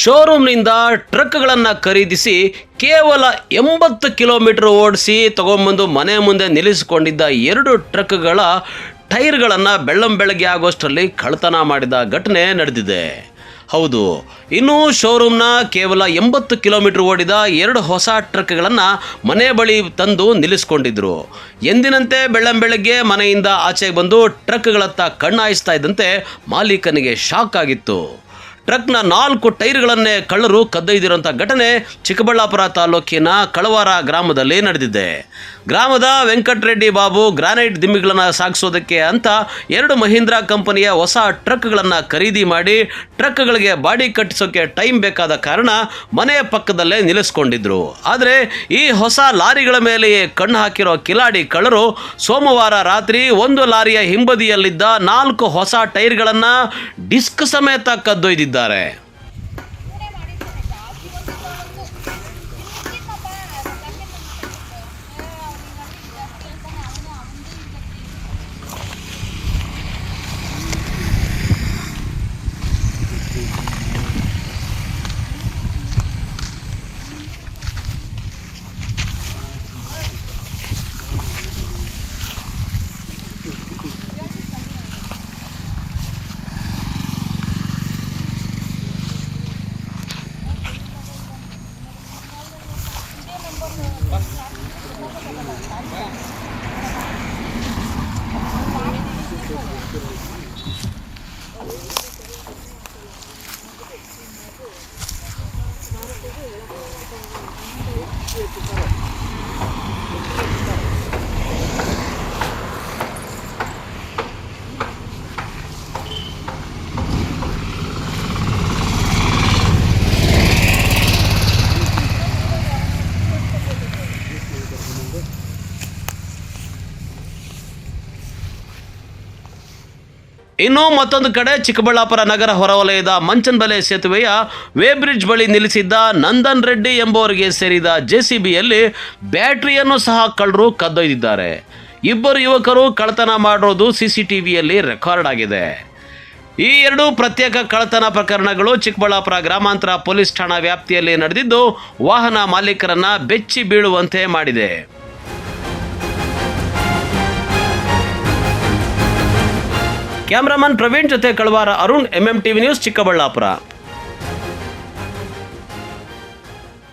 ಶೋರೂಮ್ನಿಂದ ಟ್ರಕ್ಗಳನ್ನು ಖರೀದಿಸಿ ಕೇವಲ 80 ಕಿಲೋಮೀಟರ್ ಓಡಿಸಿ ತಗೊಂಬಂದು ಮನೆ ಮುಂದೆ ನಿಲ್ಲಿಸಿಕೊಂಡಿದ್ದ 2 ಟ್ರಕ್ಗಳ ಟೈರ್ಗಳನ್ನು ಬೆಳ್ಳಂಬೆಳಗ್ಗೆ ಆಗೋಷ್ಟರಲ್ಲಿ ಕಳ್ಳತನ ಮಾಡಿದ ಘಟನೆ ನಡೆದಿದೆ. ಹೌದು, ಇನ್ನು ಶೋರೂಮ್ನ ಕೇವಲ 80 ಕಿಲೋಮೀಟರ್ ಓಡಿದ 2 ಹೊಸ ಟ್ರಕ್ಗಳನ್ನು ಮನೆ ಬಳಿ ತಂದು ನಿಲ್ಲಿಸ್ಕೊಂಡಿದ್ರು. ಎಂದಿನಂತೆ ಬೆಳ್ಳಂಬೆಳಗ್ಗೆ ಮನೆಯಿಂದ ಆಚೆಗೆ ಬಂದು ಟ್ರಕ್ಗಳತ್ತ ಕಣ್ಣಾಯಿಸ್ತಾ ಇದ್ದಂತೆ ಮಾಲೀಕನಿಗೆ ಶಾಕ್ ಆಗಿತ್ತು. ಟ್ರಕ್ನ 4 ಟೈರ್ಗಳನ್ನೇ ಕಳ್ಳರು ಕದ್ದೊಯ್ದಿರುವಂಥ ಘಟನೆ ಚಿಕ್ಕಬಳ್ಳಾಪುರ ತಾಲೂಕಿನ ಕಳವಾರ ಗ್ರಾಮದಲ್ಲಿ ನಡೆದಿದೆ. ಗ್ರಾಮದ ವೆಂಕಟರೆಡ್ಡಿ ಬಾಬು ಗ್ರಾನೈಟ್ ದಿಮ್ಮಿಗಳನ್ನು ಸಾಗಿಸೋದಕ್ಕೆ ಅಂತ 2 ಮಹೀಂದ್ರಾ ಕಂಪನಿಯ ಹೊಸ ಟ್ರಕ್ಗಳನ್ನು ಖರೀದಿ ಮಾಡಿ ಟ್ರಕ್ಗಳಿಗೆ ಬಾಡಿ ಕಟ್ಟಿಸೋಕೆ ಟೈಮ್ ಬೇಕಾದ ಕಾರಣ ಮನೆಯ ಪಕ್ಕದಲ್ಲೇ ನಿಲ್ಲಿಸ್ಕೊಂಡಿದ್ರು. ಆದರೆ ಈ ಹೊಸ ಲಾರಿಗಳ ಮೇಲೆಯೇ ಕಣ್ಣು ಹಾಕಿರೋ ಕಿಲಾಡಿ ಕಳ್ಳರು ಸೋಮವಾರ ರಾತ್ರಿ ಒಂದು ಲಾರಿಯ ಹಿಂಬದಿಯಲ್ಲಿದ್ದ 4 ಹೊಸ ಟೈರ್ಗಳನ್ನು ಡಿಸ್ಕ್ ಸಮೇತ ಕದ್ದೊಯ್ದಿದ್ದಾರೆ. ಇನ್ನು ಮತ್ತೊಂದು ಕಡೆ ಚಿಕ್ಕಬಳ್ಳಾಪುರ ನಗರ ಹೊರವಲಯದ ಮಂಚನಬೆಲೆ ಸೇತುವೆಯ ವೇಬ್ರಿಡ್ಜ್ ಬಳಿ ನಿಲ್ಲಿಸಿದ್ದ ನಂದನ್ ರೆಡ್ಡಿ ಎಂಬುವರಿಗೆ ಸೇರಿದ ಜೆಸಿಬಿಯಲ್ಲಿ ಬ್ಯಾಟರಿಯನ್ನು ಸಹ ಕಳ್ಳರು ಕದ್ದೊಯ್ದಿದ್ದಾರೆ. 2 ಯುವಕರು ಕಳ್ಳತನ ಮಾಡಿರೋದು CCTVಯಲ್ಲಿ ರೆಕಾರ್ಡ್ ಆಗಿದೆ. ಈ 2 ಪ್ರತ್ಯೇಕ ಕಳ್ಳತನ ಪ್ರಕರಣಗಳು ಚಿಕ್ಕಬಳ್ಳಾಪುರ ಗ್ರಾಮಾಂತರ ಪೊಲೀಸ್ ಠಾಣಾ ವ್ಯಾಪ್ತಿಯಲ್ಲಿ ನಡೆದಿದ್ದು ವಾಹನ ಮಾಲೀಕರನ್ನ ಬೆಚ್ಚಿ ಬೀಳುವಂತೆ ಮಾಡಿದೆ. ಕ್ಯಾಮ್ರಾಮನ್ ಪ್ರವೀಣ್ ಜೊತೆ ಕಳವಾರ ಅರುಣ್, MMTV ನ್ಯೂಸ್, ಚಿಕ್ಕಬಳ್ಳಾಪುರ.